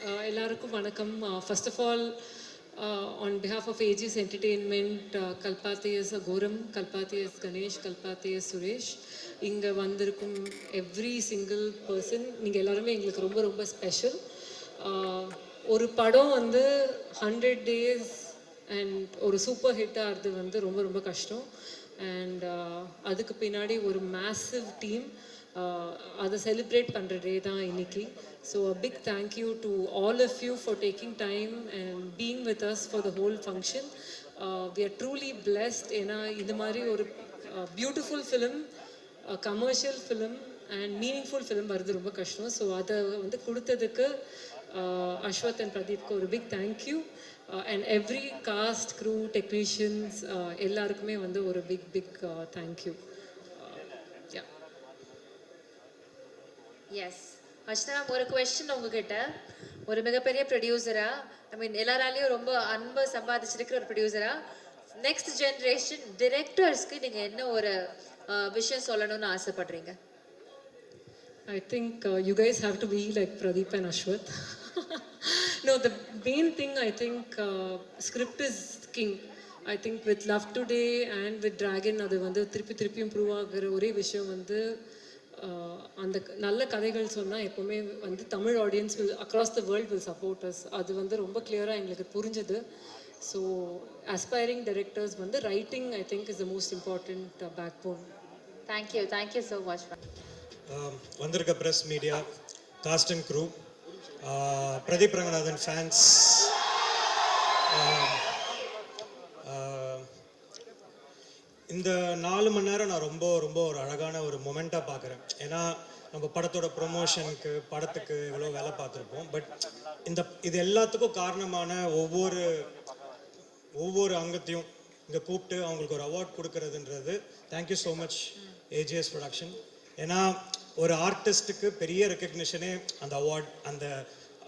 எல்லாருக்கும் வணக்கம். First of all, on behalf of Aegis Entertainment, Kalpathy is Goram, Kalpathy is Ganesh, Kalpathy is Suresh. இங்கே வந்திருக்கும் every single person நீங்கள் எல்லாருமே எங்களுக்கு ரொம்ப ரொம்ப ஸ்பெஷல். ஒரு படம் வந்து 100 days அண்ட் ஒரு சூப்பர் ஹிட் ஆகிறது வந்து ரொம்ப ரொம்ப கஷ்டம். அண்ட் அதுக்கு பின்னாடி ஒரு மேசிவ் டீம் அதை செலிப்ரேட் பண்ணுற டே தான் இன்னைக்கு. So a big thank you to all of you for taking time and being with us for the whole function. We are truly blessed. ஏன்னா இது மாதிரி ஒரு beautiful film, commercial film and meaningful film வருது ரொம்ப கஷ்டம். So அதை வந்து கொடுத்ததுக்கு அஸ்வத் அண்ட் பிரதீப்க்கு ஒரு big thank you. And every cast, crew, technicians எல்லாருக்குமே வந்து ஒரு big big thank you. Yes Archana, ஒரு கொஸ்டின் உங்ககிட்ட. ஒரு மிகப்பெரிய ப்ரொடியூசரா, ஐ மீன் எல்லாராலையும் ரொம்ப அன்பை சம்பாதிச்சிருக்கிற ஒரு ப்ரொடியூசரா, நெக்ஸ்ட் ஜென்ரேஷன் டிரெக்டர்ஸ்க்கு நீங்கள் என்ன ஒரு விஷயம் சொல்லணும்னு ஆசைப்படுறீங்க? I think you guys have to be like Pradeep and Ashwath. No, the main thing I think script is king. I think with Love Today and with Dragon அது வந்து திருப்பி இம்ப்ரூவ் ஆகிற ஒரே விஷயம் வந்து அந்த நல்ல கதைகள் சொன்னால் எப்போவுமே வந்து Tamil audience will across the world will support us. அது வந்து ரொம்ப கிளியராக எங்களுக்கு புரிஞ்சுது. ஸோ அஸ்பைரிங் டைரக்டர்ஸ் வந்து writing I think is the most important backbone. Thank you so much. வந்திருக்க press, media, cast and crew, Pradeep Ranganathan fans, இந்த 4 மணி நேரம் நான் ரொம்ப ரொம்ப ஒரு அழகான ஒரு மொமெண்ட்டாக பார்க்குறேன். ஏன்னா நம்ம படத்தோட ப்ரொமோஷனுக்கு, படத்துக்கு எவ்வளோ வேலை பார்த்துருப்போம். பட் இது எல்லாத்துக்கும் காரணமான ஒவ்வொரு அங்கத்தையும் இங்கே கூப்பிட்டு அவங்களுக்கு ஒரு அவார்ட் கொடுக்கறதுன்றது thank you so much AGS production. ஏன்னா ஒரு ஆர்டிஸ்ட்டுக்கு பெரிய ரெக்கக்னிஷனே அந்த அவார்ட், அந்த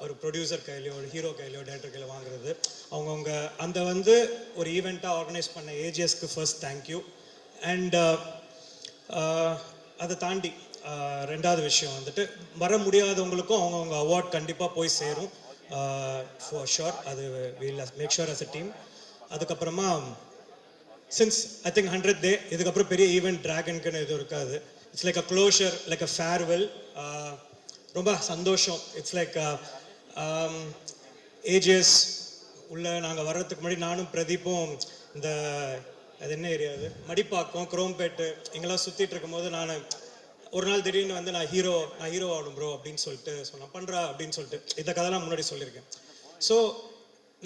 ஒரு ப்ரொடியூசர் கையிலையோ, ஒரு ஹீரோ கையிலையோ, டைரக்டர் கையில வாங்குறது. அவங்கவுங்க அந்த வந்து ஒரு ஈவெண்ட்டாக ஆர்கனைஸ் பண்ண ஏஜிஎஸ்க்கு ஃபர்ஸ்ட் தேங்க்யூ. அண்ட் அதை தாண்டி ரெண்டாவது விஷயம் வந்துட்டு, வர முடியாதவங்களுக்கும் அவங்கவுங்க அவார்ட் கண்டிப்பாக போய் சேரும் ஃபார் ஷோர். அது will make sure as a team. அதுக்கப்புறமா since I think 100th day, இதுக்கப்புறம் பெரிய ஈவெண்ட் டிராகனுக்குன்னு எதுவும் இருக்காது. It's like a closure, like a farewell. ரொம்ப சந்தோஷம். இட்ஸ் லைக் ஏஜிஎஸ் உள்ள நாங்கள் வர்றதுக்கு முன்னாடி நானும் பிரதீப்பும் இந்த அது என்ன ஏரியா, அது மடிப்பாக்கம், குரோம்பேட்டு இங்கெல்லாம் சுற்றிட்டு இருக்கும்போது நான் ஒரு நாள் திடீர்னு வந்து நான் ஹீரோ ஆகணும் ப்ரோ அப்படின்னு சொல்லிட்டு சொன்னேன். பண்ணுறா அப்படின்னு சொல்லிட்டு இந்த கதைலாம் முன்னாடி சொல்லியிருக்கேன். ஸோ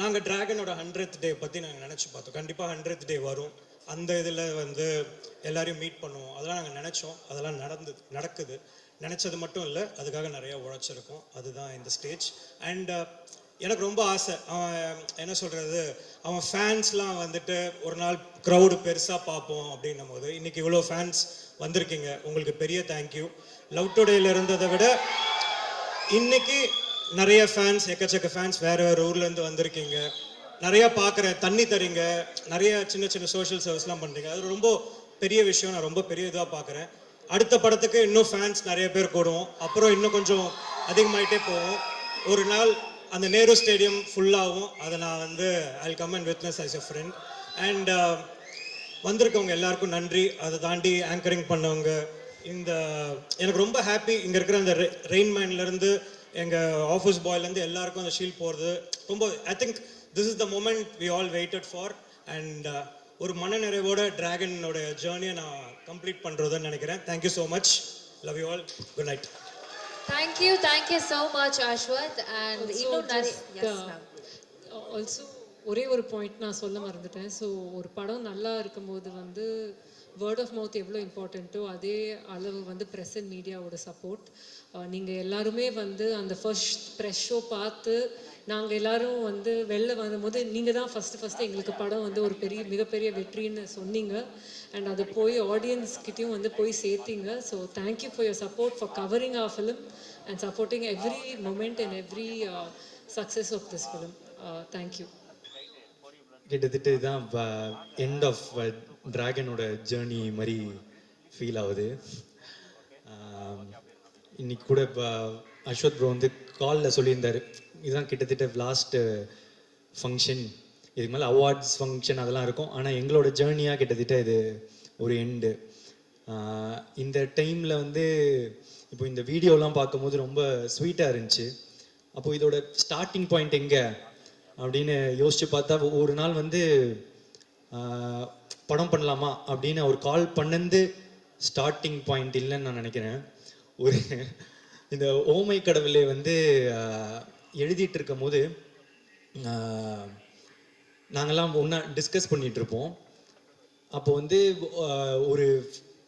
நாங்கள் டிராகனோட 100th day பற்றி நாங்கள் நினச்சி பார்த்தோம். கண்டிப்பாக 100th day வரும், அந்த இதில் வந்து எல்லாரையும் மீட் பண்ணுவோம், அதெல்லாம் நாங்கள் நினச்சோம். அதெல்லாம் நடக்குது. நினச்சது மட்டும் இல்லை, அதுக்காக நிறையா உழைச்சிருக்கோம். அதுதான் இந்த ஸ்டேஜ். அண்ட் எனக்கு ரொம்ப ஆசை, அவன் என்ன சொல்கிறது, அவன் ஃபேன்ஸ்லாம் வந்துட்டு ஒரு நாள் க்ரௌடு பெருசாக பார்ப்போம் அப்படின்னும் போது இன்றைக்கி இவ்வளோ ஃபேன்ஸ் வந்திருக்கீங்க, உங்களுக்கு பெரிய தேங்க்யூ. லவ் டுடேயில் இருந்ததை விட இன்னைக்கு நிறைய ஃபேன்ஸ், எக்கச்சக்க ஃபேன்ஸ் வேறு ஊர்லேருந்து வந்திருக்கீங்க. நிறையா பார்க்குறேன், தண்ணி தரீங்க, நிறைய சின்ன சின்ன சோஷியல் சர்வீஸ்லாம் பண்ணுறீங்க. அது ரொம்ப பெரிய விஷயம். நான் ரொம்ப பெரிய இதாக பார்க்குறேன். அடுத்த படத்துக்கு இன்னும் ஃபேன்ஸ் நிறைய பேர் கூடுவோம், அப்புறம் இன்னும் கொஞ்சம் அதிகமாகிட்டே போவோம். ஒரு நாள் அந்த நேரு ஸ்டேடியம் ஃபுல்லாகும். அதை நான் வந்து I come and witness as a friend. And வந்திருக்கவங்க எல்லாருக்கும் நன்றி. அதை தாண்டி ஆங்கரிங் பண்ணவங்க, இந்த எனக்கு ரொம்ப ஹாப்பி. இங்கே இருக்கிற அந்த ரெயின்மேன்லேருந்து எங்கள் ஆஃபீஸ் பாய்லேருந்து எல்லாருக்கும் அந்த ஷீல்ட் போகிறது ரொம்ப, I think this is the moment we all waited for. And ஒரு மனநிறைவோட டிராகனோட ஜேர்னியை நான் கம்ப்ளீட் பண்ணுறதுன்னு நினைக்கிறேன். Thank you so much. Love you all. Good night. Thank you so much Ashwath. And இன்னும் ஆல்சோ ஒரே ஒரு பாயிண்ட் நான் சொல்ல மறந்துட்டேன். ஸோ ஒரு படம் நல்லா இருக்கும்போது வந்து வேர்ட் ஆஃப் மவுத் எவ்வளோ இம்பார்ட்டண்ட்டோ அதே அளவு வந்து ப்ரெஸ் அண்ட் மீடியாவோட சப்போர்ட். நீங்கள் எல்லாருமே வந்து அந்த ஃபர்ஸ்ட் ப்ரெஸ் ஷோ பார்த்து நாங்கள் எல்லோரும் வந்து வெளில வரும்போது நீங்கள் தான் ஃபஸ்ட்டு எங்களுக்கு படம் வந்து ஒரு மிகப்பெரிய வெற்றின்னு சொன்னீங்க. அண்ட் அது போய் ஆடியன்ஸ்கிட்டையும் வந்து போய் சேர்த்தீங்க. So thank you for your support, for covering our film and supporting every moment and every success of this film. Thank you. கிட்டத்தட்ட இதுதான் எண்ட் ஆஃப் டிராகனோட ஜேர்னி மாதிரி ஃபீல் ஆகுது. இன்னைக்கு கூட இப்போ அஸ்வத் ப்ரோ வந்து காலில் சொல்லியிருந்தார், இதுதான் கிட்டத்தட்ட லாஸ்ட்டு ஃபங்க்ஷன். இதுக்கு மேலே அவார்ட்ஸ் ஃபங்க்ஷன் அதெல்லாம் இருக்கும். ஆனால் எங்களோட ஜேர்னியாக கிட்டத்தட்ட இது ஒரு எண்டு. இந்த டைமில் வந்து இப்போ இந்த வீடியோலாம் பார்க்கும்போது ரொம்ப ஸ்வீட்டாக இருந்துச்சு. அப்போது இதோட ஸ்டார்டிங் பாயிண்ட் எங்கே அப்படின்னு யோசித்து பார்த்தா, ஒரு நாள் வந்து படம் பண்ணலாமா அப்படின்னு அவர் கால் பண்ணது ஸ்டார்டிங் பாயிண்ட் இல்லைன்னு நான் நினைக்கிறேன். ஒரு இந்த ஓமை கடவுளை வந்து எழுதிட்டு இருக்கும் போது நாங்கள்லாம் ஒன்றா டிஸ்கஸ் பண்ணிகிட்டு இருப்போம். அப்போ வந்து ஒரு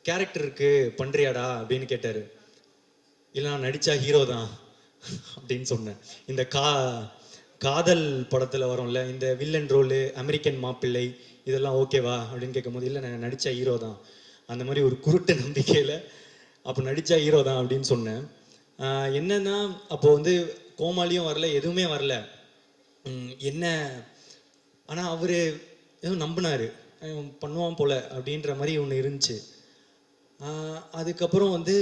கேரக்டருக்கு பண்ணுறியாடா அப்படின்னு கேட்டார். இல்லை நான் நடித்தா ஹீரோ தான் அப்படின்னு சொன்னேன். இந்த காதல் படத்தில் வரும்ல இந்த வில்லன் ரோலு, அமெரிக்கன் மாப்பிள்ளை, இதெல்லாம் ஓகேவா அப்படின்னு கேட்கும்போது, இல்லை நான் நடித்தா ஹீரோ தான், அந்த மாதிரி ஒரு குருட்டு நம்பிக்கையில் அப்போ நடித்தா ஹீரோ தான் அப்படின்னு சொன்னேன். என்னன்னா அப்போது வந்து கோமாளியும் வரல, எதுவுமே வரல. என்ன ஆனால் அவர் எதுவும் நம்பினார், பண்ணுவான் போல அப்படின்ற மாதிரி ஒன்று இருந்துச்சு. அதுக்கப்புறம் வந்து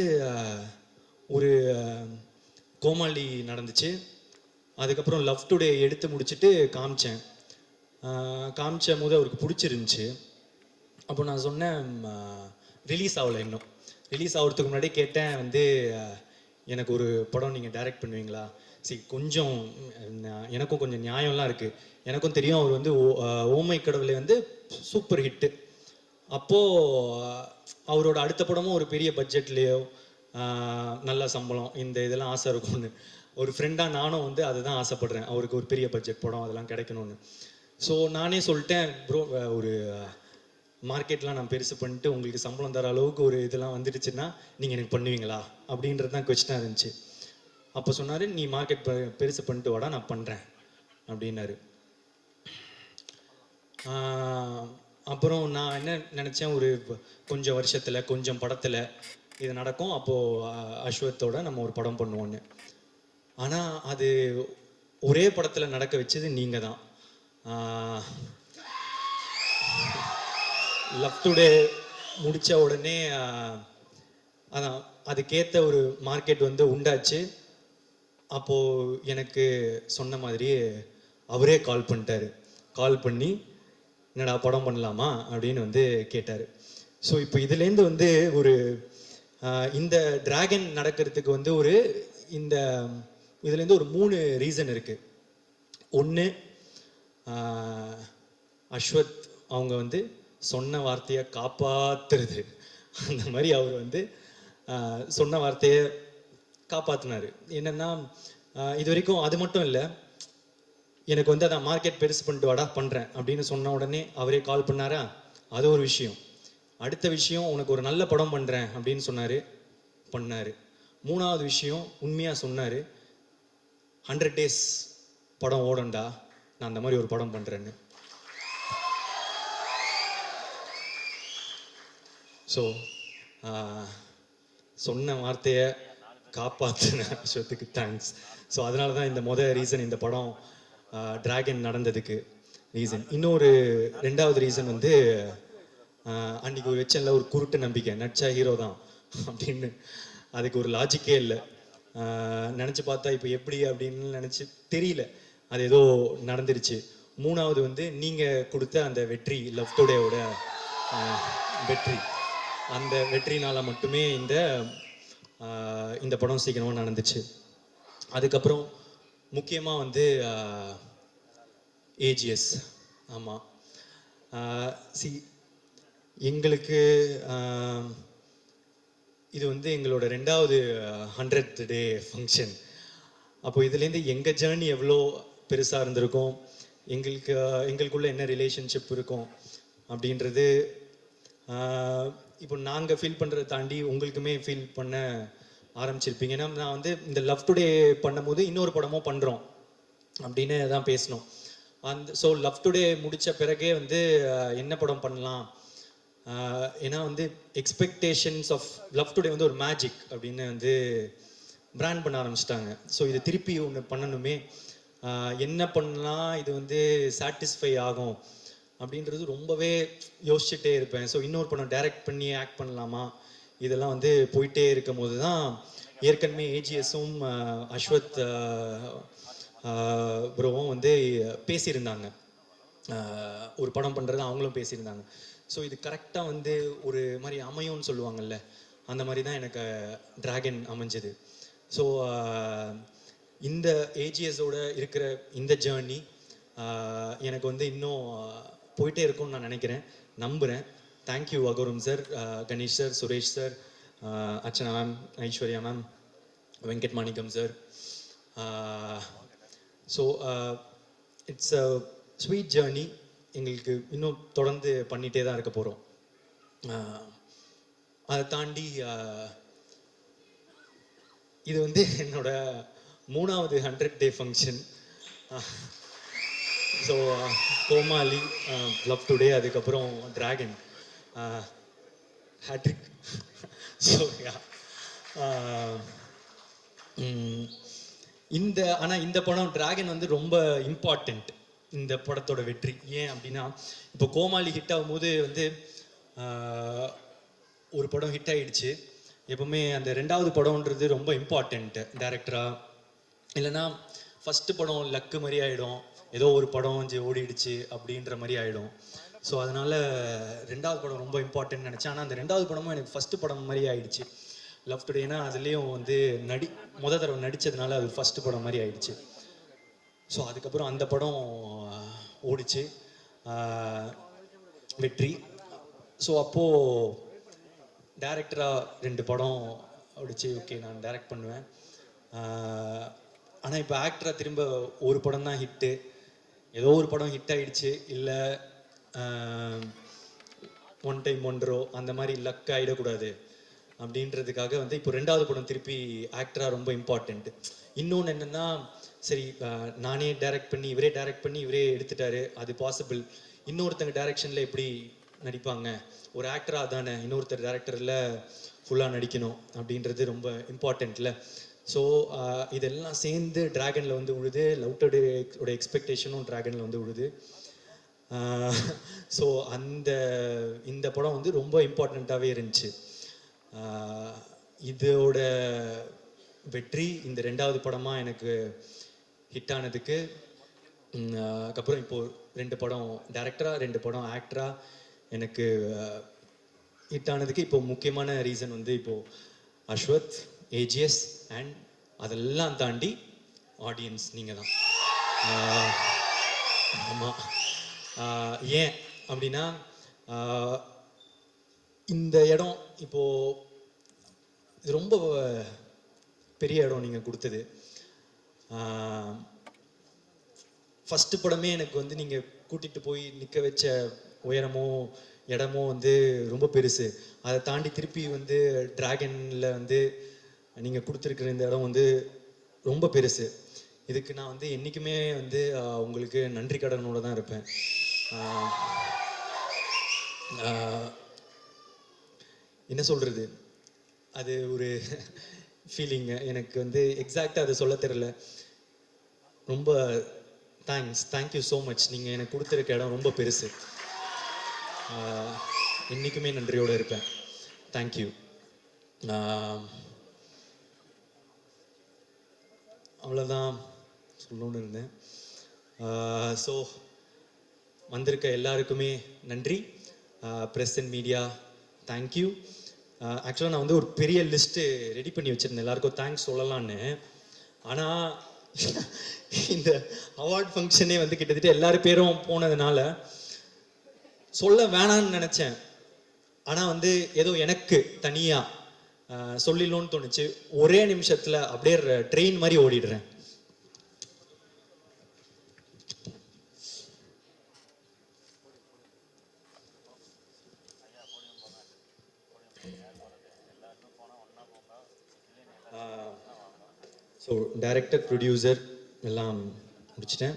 ஒரு கோமாளி நடந்துச்சு. அதுக்கப்புறம் லவ் டுடே எடுத்து முடிச்சுட்டு காமிச்ச போது அவருக்கு பிடிச்சிருந்துச்சு. அப்போ நான் சொன்னேன், ரிலீஸ் ஆகலை, இன்னும் ரிலீஸ் ஆகிறதுக்கு முன்னாடி கேட்டேன் வந்து, எனக்கு ஒரு படம் நீங்கள் டைரக்ட் பண்ணுவீங்களா? சரி, கொஞ்சம் எனக்கும் கொஞ்சம் நியாயம்லாம் இருக்குது. எனக்கும் தெரியும் அவர் வந்து ஓமை கடவுளை வந்து சூப்பர் ஹிட்டு. அப்போது அவரோட அடுத்த படமும் ஒரு பெரிய பட்ஜெட்லேயோ நல்ல சம்பளம் இந்த இதெல்லாம் ஆசை இருக்கும்னு, ஒரு ஃப்ரெண்டாக நானும் வந்து அதை தான் ஆசைப்பட்றேன், அவருக்கு ஒரு பெரிய பட்ஜெட் படம் அதெல்லாம் கிடைக்கணும்னு. ஸோ நானே சொல்லிட்டேன், ப்ரோ ஒரு மார்க்கெட்லாம் நான் பெருசு பண்ணிட்டு உங்களுக்கு சம்பளம் தர அளவுக்கு ஒரு இதெல்லாம் வந்துடுச்சுன்னா நீங்கள் எனக்கு பண்ணுவீங்களா அப்படின்றது தான் கொஸ்டினாக இருந்துச்சு. அப்போ சொன்னார், நீ மார்க்கெட் பெருசு பண்ணிட்டு வாடா, நான் பண்ணுறேன் அப்படின்னாரு. அப்புறம் நான் என்ன நினச்சேன், ஒரு கொஞ்சம் வருஷத்தில் கொஞ்சம் படத்தில் இது நடக்கும், அப்போது அஸ்வத்தோட நம்ம ஒரு படம் பண்ணுவோன்னு. ஆனால் அது ஒரே படத்தில் நடக்க வச்சது நீங்கள் தான். லவ் டுடே முடித்த உடனே அதான் அதுக்கேற்ற ஒரு மார்க்கெட் வந்து உண்டாச்சு. அப்போது எனக்கு சொன்ன மாதிரி அவரே கால் பண்ணிட்டாரு. கால் பண்ணி என்னடா படம் பண்ணலாமா அப்படின்னு வந்து கேட்டார். ஸோ இப்போ இதுலேருந்து வந்து ஒரு இந்த டிராகன் நடக்கிறதுக்கு வந்து ஒரு இதுலேருந்து ஒரு 3 ரீசன் இருக்குது. ஒன்று, அஸ்வத் அவங்க வந்து சொன்ன வார்த்தையை காப்பாற்றுறது. அந்த மாதிரி அவர் வந்து சொன்ன வார்த்தையை காப்பாற்றினார். என்னென்னா இது வரைக்கும் அது மட்டும் இல்லை, எனக்கு வந்து அதான் மார்க்கெட் பெருசு பண்ணிட்டு வாடா பண்ணுறேன் அப்படின்னு சொன்ன உடனே அவரே கால் பண்ணாரா, அது ஒரு விஷயம். அடுத்த விஷயம், உனக்கு ஒரு நல்ல படம் பண்ணுறேன் அப்படின்னு சொன்னார், பண்ணார். 3வது விஷயம், உண்மையாக சொன்னார், 100 days படம் ஓடண்டா, நான் அந்த மாதிரி ஒரு படம் பண்ணுறேன்னு. ஸோ சொன்ன வார்த்தையை காப்பாற்றின அஸ்வத்துக்கு தேங்க்ஸ். ஸோ அதனால தான் இந்த ரீசன் இந்த படம் டிராகன் நடந்ததுக்கு ரீசன். இன்னொரு 2வது ரீசன் வந்து அன்றைக்கி ஒரு வச்சல ஒரு குருட்டு நம்பிக்கை, நடிச்சா ஹீரோ தான் அப்படின்னு. அதுக்கு ஒரு லாஜிக்கே இல்லை. நினச்சி பார்த்தா இப்போ எப்படி அப்படின்னு நினச்சி தெரியல, அது ஏதோ நடந்துருச்சு. 3வது வந்து நீங்கள் கொடுத்த அந்த வெற்றி, லவ் டுடேவோட வெற்றி, அந்த வெற்றினால் மட்டுமே இந்த படம் சீக்கிரமாக நடந்துச்சு. அதுக்கப்புறம் முக்கியமாக வந்து ஏஜிஎஸ். ஆமாம், எங்களுக்கு இது வந்து எங்களோட 2வது 100th டே ஃபங்க்ஷன். அப்போ இதுலேருந்து எங்கள் ஜேர்னி எவ்வளோ பெருசாக இருந்திருக்கும், எங்களுக்குள்ள என்ன ரிலேஷன்ஷிப் இருக்கும் அப்படின்றது இப்போ நாங்கள் ஃபீல் பண்ணுறதை தாண்டி உங்களுக்குமே ஃபீல் பண்ண ஆரம்பிச்சிருப்பீங்க. ஏன்னா நான் வந்து இந்த லவ் டுடே பண்ணும்போது இன்னொரு படமும் பண்ணுறோம் அப்படின்னு தான் பேசினோம். ஸோ லவ் டுடே முடித்த பிறகே வந்து என்ன படம் பண்ணலாம், ஏன்னா வந்து எக்ஸ்பெக்டேஷன்ஸ் ஆஃப் லவ் டுடே வந்து ஒரு மேஜிக் அப்படின்னு வந்து பிராண்ட் பண்ண ஆரம்பிச்சிட்டாங்க. ஸோ இது திருப்பி ஒன்று பண்ணணுமே, என்ன பண்ணலாம் இது வந்து சாட்டிஸ்ஃபை ஆகும் அப்படின்றது ரொம்பவே யோசிச்சுட்டே இருப்பேன். ஸோ இன்னொரு படம் டைரக்ட் பண்ணி ஆக்ட் பண்ணலாமா, இதெல்லாம் வந்து போயிட்டே இருக்கும் போது தான் ஏற்கனவே ஏஜிஎஸும் அஸ்வத் ப்ரோவும் வந்து பேசியிருந்தாங்க. ஒரு படம் பண்ணுறது அவங்களும் பேசியிருந்தாங்க. ஸோ இது கரெக்டாக வந்து ஒரு மாதிரி அமையும்னு சொல்லுவாங்கல்ல, அந்த மாதிரி தான் எனக்கு டிராகன் அமைஞ்சது. ஸோ இந்த ஏஜிஎஸோட இருக்கிற இந்த ஜேர்னி எனக்கு வந்து இன்னும் போயிட்டே இருக்கும்னு நான் நினைக்கிறேன், நம்புகிறேன். Thank you Agoram sir, Ganesh sir, Suresh sir, Archana ma'am, Aishwarya ma'am, Venkat Manickam sir. So it's a sweet journey. எங்களுக்கு இன்னும் தொடர்ந்து பண்ணிகிட்டே தான் இருக்க போகிறோம். அதை தாண்டி இது வந்து என்னோட 3வது 100 டே ஃபங்க்ஷன். ஸோ கோமாளி, லவ் டுடே, அதுக்கப்புறம் டிராகன், ஹேட்ரிக். ஸோ இந்த படம் டிராகன் வந்து ரொம்ப இம்பார்ட்டண்ட் இந்த படத்தோட வெற்றி. ஏன் அப்படின்னா, இப்போ கோமாளி ஹிட் ஆகும்போது வந்து ஒரு படம் ஹிட் ஆகிடுச்சு. எப்பவுமே அந்த 2வது படம்ன்றது ரொம்ப இம்பார்ட்டண்ட்டு டேரக்டராக. இல்லைன்னா ஃபஸ்ட்டு படம் லக்கு மாதிரி ஆகிடும், ஏதோ ஒரு படம் ஓடிடுச்சு அப்படின்ற மாதிரி ஆகிடும். ஸோ அதனால் 2வது படம் ரொம்ப இம்பார்ட்டன்ட் நினச்சேன். ஆனால் அந்த 2வது படமும் எனக்கு ஃபஸ்ட்டு படம் மாதிரி ஆகிடுச்சு. லவ் டுடேனா அதுலேயும் வந்து முத தடவை நடித்ததுனால அது ஃபஸ்ட்டு படம் மாதிரி ஆகிடுச்சு. ஸோ அதுக்கப்புறம் அந்த படம் ஓடிச்சு, வெற்றி. ஸோ அப்போது டேரக்டராக 2 படம் ஓடிச்சு. ஓகே, நான் டைரக்ட் பண்ணுவேன். ஆனால் இப்போ ஆக்டராக திரும்ப ஒரு படம் தான் ஹிட்டு. ஏதோ ஒரு படம் ஹிட் ஆகிடுச்சு, இல்லை ஒன் டைம் ஒன்றோ அந்த மாதிரி லக் ஆகிடக்கூடாது அப்படின்றதுக்காக வந்து இப்போ 2வது படம் திருப்பி ஆக்டராக ரொம்ப இம்பார்ட்டண்ட்டு. இன்னொன்று என்னென்னா, சரி நானே டைரக்ட் பண்ணி இவரே டைரக்ட் பண்ணி இவரே எடுத்துட்டாரு, அது பாசிபிள். இன்னொருத்தங்க டைரக்ஷனில் எப்படி நடிப்பாங்க, ஒரு ஆக்டராக தானே இன்னொருத்தர் டைரக்டரில் ஃபுல்லாக நடிக்கணும் அப்படின்றது ரொம்ப இம்பார்ட்டண்ட்டில். ஸோ இதெல்லாம் சேர்ந்து டிராகனில் வந்து உழுது. லவ் டுடேயோட எக்ஸ்பெக்டேஷனும் டிராகனில் வந்து உழுது. ஸோ இந்த படம் வந்து ரொம்ப இம்பார்ட்டண்ட்டாகவே இருந்துச்சு. இதோட வெற்றி இந்த 2வது படமாக எனக்கு ஹிட் ஆனதுக்கு, அதுக்கப்புறம் இப்போது 2 படம் டைரக்டராக 2 படம் ஆக்டராக எனக்கு ஹிட் ஆனதுக்கு இப்போ முக்கியமான ரீசன் வந்து இப்போது அஸ்வத், ஏஜிஎஸ் அண்ட் அதெல்லாம் தாண்டி ஆடியன்ஸ் நீங்கள் தான். ஆமாம். ஏன் அப்படின்னா, இந்த இடம் இப்போது இது ரொம்ப பெரிய இடம் நீங்கள் கொடுத்தது. ஃபஸ்ட்டு படமே எனக்கு வந்து நீங்கள் கூட்டிகிட்டு போய் நிற்க வச்ச உயரமோ இடமோ வந்து ரொம்ப பெருசு. அதை தாண்டி திருப்பி வந்து டிராகனில் வந்து நீங்கள் கொடுத்துருக்குற இந்த இடம் வந்து ரொம்ப பெருசு. இதுக்கு நான் வந்து என்றைக்குமே வந்து உங்களுக்கு நன்றி கடனோடு தான் இருப்பேன். என்ன சொல்கிறது, அது ஒரு ஃபீலிங்கு. எனக்கு வந்து எக்ஸாக்டாக அதை சொல்ல தெரியல. ரொம்ப தேங்க்யூ ஸோ மச். நீங்கள் எனக்கு கொடுத்துருக்க இடம் ரொம்ப பெருசு. என்றைக்குமே நன்றியோடு இருப்பேன். தேங்க்யூ. அவ்வளோதான் சொல்லணுன்னு இருந்தேன். ஸோ வந்திருக்க எல்லாருக்குமே நன்றி. Press and media thank you. ஆக்சுவலாக நான் வந்து ஒரு பெரிய லிஸ்ட்டு ரெடி பண்ணி வச்சுருந்தேன் எல்லாருக்கும் தேங்க்ஸ் சொல்லலான்னு. ஆனால் இந்த அவார்ட் ஃபங்க்ஷனே வந்து கிட்டத்தட்ட எல்லாரும் பேரும் போனதுனால சொல்ல வேணான்னு நினச்சேன். ஆனால் வந்து ஏதோ எனக்கு தனியாக சொல்லிடணும்னு தோணுச்சு. ஒரே நிமிஷத்தில் அப்படியே ட்ரெயின் மாதிரி ஓடிடுறேன். ஸோ டைரக்டர், ப்ரொடியூசர் எல்லாம் முடிச்சிட்டேன்.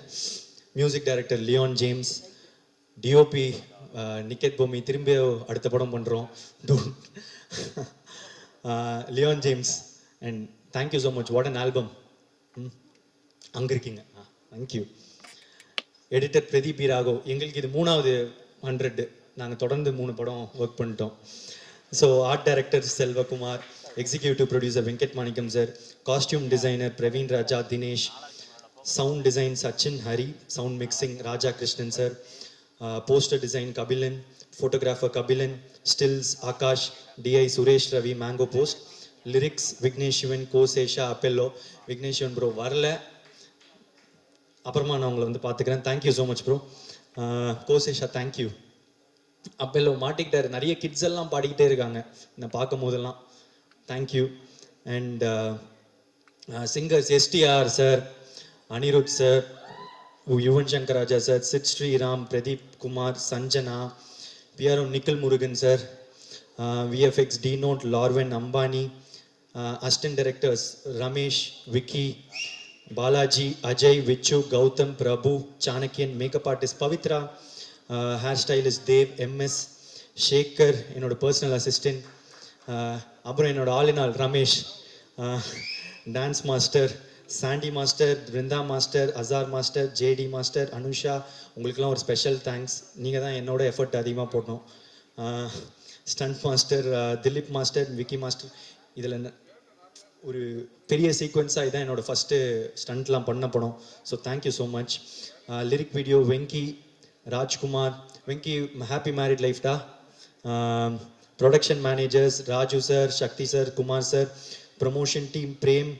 Music director Leon James, DOP Niketh Bhoomi, திரும்ப அடுத்த படம் பண்ணுறோம் Leon James. And thank you so much. What an album. அங்கே இருக்கீங்க. Thank you. Editor Pradeep B Raghav. எங்களுக்கு இது 3வது 100. நாங்கள் தொடர்ந்து 3 படம் ஒர்க் பண்ணிட்டோம். So art director Selvakumar, executive producer Venkat Manickam sir, costume designer Praveen Raja, Dinesh, Sound design Sachin Hari, sound mixing Raja Krishnan sir, poster design Kabilan, photographer Kabilan, stills Akash, DI Suresh Ravi, Mango Post, lyrics Vignesh Shivan, Co-Sesha Apello. Vignesh Shivan bro வரல, அப்புறமா நான் உங்களை வந்து பார்த்துக்கிறேன். Thank you so much bro. கோசேஷா thank you. அப்பெல்லோ மாட்டிக்கிட்டாரு, நிறைய கிட்ஸ் எல்லாம் பாடிக்கிட்டே இருக்காங்க நான் பார்க்கும் போதெல்லாம். Thank you. And singers STR sir, Anirudh sir, Yuvan Shankar Raja sir, Sid Sriram, Pradeep Kumar, Sanjana, PRO Nikhil Murugan sir, VFX டினோட், லார்வன் Ambani, assistant directors Ramesh, Vicky, Balaji, Ajay, Vichu, Gautham, Prabhu, Chanakyan, makeup artist Pavithra, hair stylist Dev, MS, Shekar என்னோட பர்சனல் அசிஸ்டன்ட், அப்புறம் என்னோட ஆளினால் Ramesh, dance master Sandy master, Brinda master, Azhar master, JD master, Anusha, உங்களுக்கெல்லாம் ஒரு ஸ்பெஷல் தேங்க்ஸ். நீங்கள் தான் என்னோட எஃபர்ட் அதிகமாக போடணும். Stunt master Dileep master, Vicky master, இதில் ஒரு பெரிய சீக்வன்ஸாக இதான் என்னோடய ஃபஸ்ட்டு ஸ்டண்ட்லாம் பண்ண படம். So thank you so much. Lyric video Venky, Rajkumar. Venky happy married லைஃப்டா. Production managers Raju sir, Sakthi sir, Kumar sir. Promotion team Prem,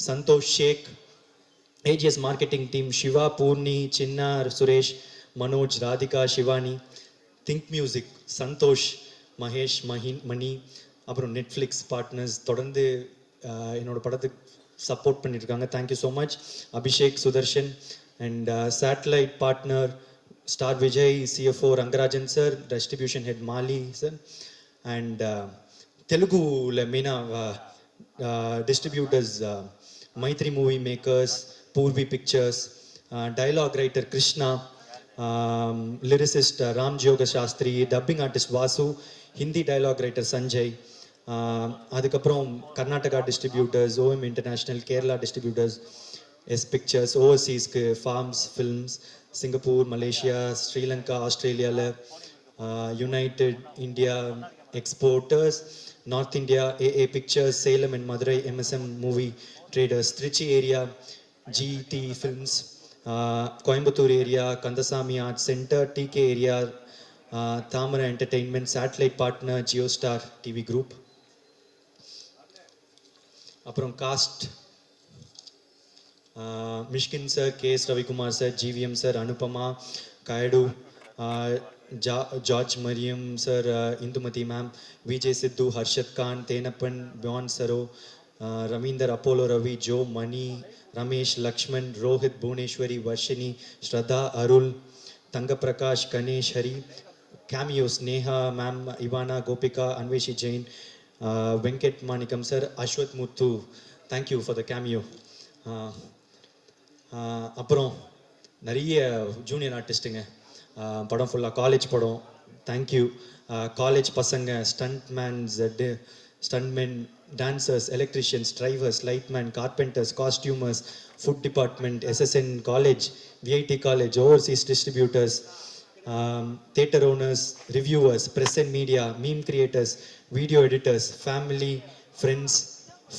Santhosh, Sheikh. AGS marketing team Siva, Poorni, Chinna, Suresh, Manoj, Radhika, Shivani. Think music Santhosh, Mahesh, Mani. அப்புறம் நெட்ஃப்ளிக்ஸ் பார்ட்னர்ஸ் தொடர்ந்து என்னோட படத்துக்கு சப்போர்ட் பண்ணியிருக்காங்க. Thank you so much. Abhishek, Sudharshan. And satellite partner Star Vijay, CFO Rangarajan sir, distribution head Mali sir. And தெலுங்குல மெயினாக distributors Mythri movie makers, Poorvi pictures, dialogue writer Krishna, lyricist Ram Joga Sastry, dubbing artist Vasu, Hindi dialogue writer Sanjay. அதுக்கப்புறம் Karnataka distributors, OM international, Kerala distributors, S pictures, ஓவர்சீஸ்க்கு Phars films, Singapore, Malaysia, Sri Lanka, ஆஸ்திரேலியாவில், United India exporters, North India, AA pictures, Salem and Madurai, MSM movie traders, Trichy area, GD films, Coimbatore area, Kandasamy art centre, TK area, Thamarai entertainment, satellite partner Jio Star TV group. அப்புறம் cast Mysskin sir, KS Ravikumar sir, GVM sir, Anupama, Kayadu, George Maryan sir, Indumathi ma'am, Vijay Siddhu, Harshath Khan, Thenappan, பியான் சரோ, Ravindar, Apollo Ravi, Jo, Mani, Ramesh, Lakshman, Rohit, Bhuvaneswari, Varshini, Shradha, Arul, Thangaprakash, Ganesh, Hari. Cameos Neha ma'am, Ivana, Gopika, Anveshi Jain, Venkat Manickam sir, Ashwath Muthu. Thank you for the cameo. அப்புறம் நிறைய junior ஆர்டிஸ்ட்டுங்க. படம் ஃபுல்லாக college படம். Thank you. College பசங்க, stuntmans, stuntmen, dancers, electricians, drivers, lightman, carpenters, costumers, food department, SSN college, VIT college, overseas distributors, theatre owners, reviewers, press and media, meme creators, video editors, family, friends,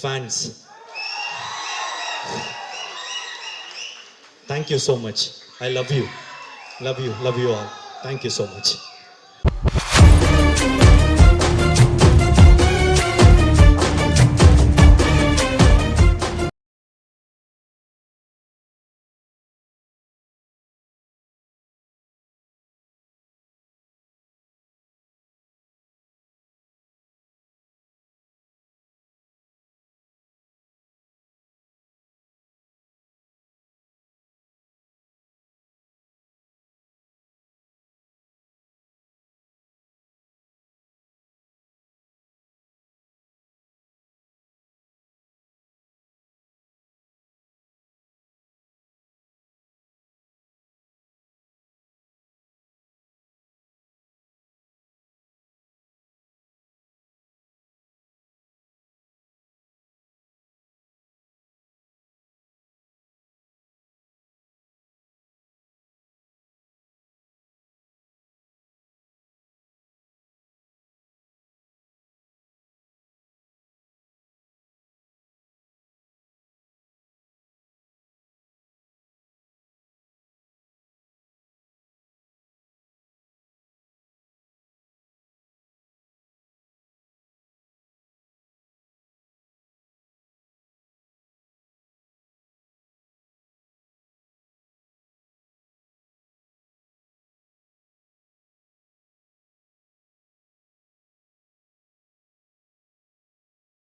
fans. Thank you so much. I love you. Love you all. Thank you so much.